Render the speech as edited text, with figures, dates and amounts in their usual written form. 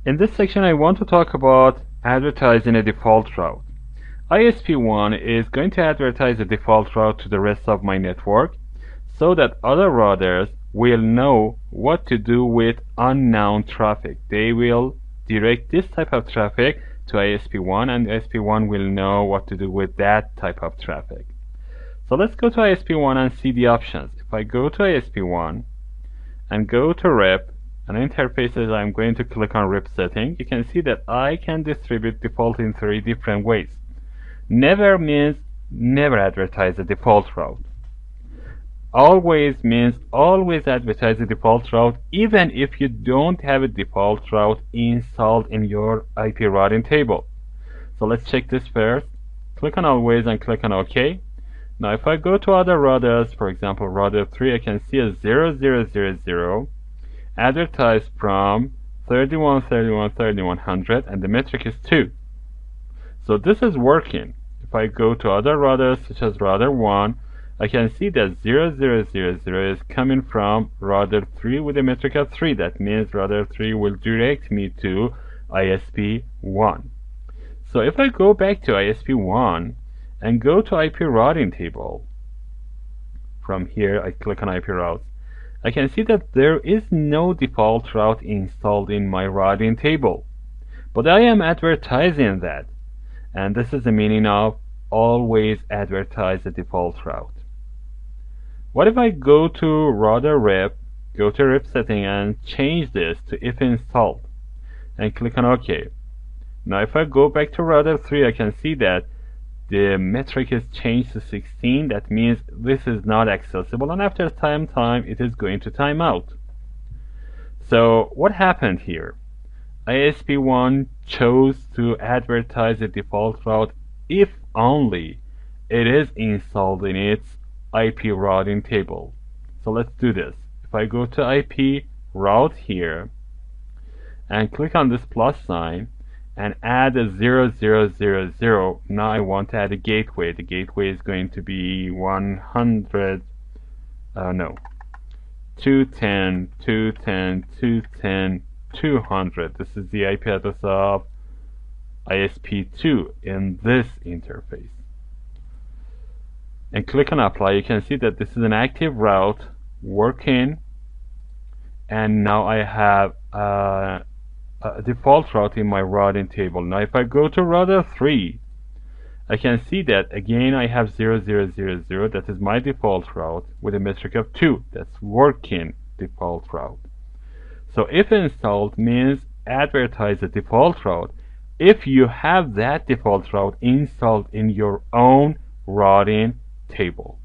In this section, I want to talk about advertising a default route. ISP1 is going to advertise a default route to the rest of my network so that other routers will know what to do with unknown traffic. They will direct this type of traffic to ISP1, and ISP1 will know what to do with that type of traffic. So let's go to ISP1 and see the options. If I go to ISP1 and go to RIP and interfaces, I'm going to click on RIP setting. You can see that I can distribute default in 3 different ways. Never means never advertise a default route. Always means always advertise a default route, even if you don't have a default route installed in your IP routing table. So let's check this first. Click on always and click on OK. Now if I go to other routers, for example router 3, I can see a 0000 advertised from 31.31.3100 and the metric is 2. So this is working. If I go to other routers such as router 1, I can see that 0000 is coming from router 3 with a metric of 3. That means router 3 will direct me to ISP1. So if I go back to ISP1 and go to IP routing table, from here I click on IP routes, I can see that there is no default route installed in my routing table, but I am advertising that, and this is the meaning of always advertise the default route. What if I go to router RIP, go to RIP setting and change this to if installed and click on OK. Now if I go back to router 3, I can see that the metric is changed to 16. That means this is not accessible, and after time it is going to time out. So what happened here? ISP1 chose to advertise the default route if only it is installed in its IP routing table. So let's do this. If I go to IP route here and click on this plus sign and add a 0000, now I want to add a gateway. The gateway is going to be 210.210.210.200. This is the IP address of ISP2 in this interface. And click on apply. You can see that this is an active route working, and now I have a default route in my routing table. Now if I go to router 3, I can see that again I have 0000, that is my default route with a metric of 2. That's working default route. So if installed means advertise the default route if you have that default route installed in your own routing table.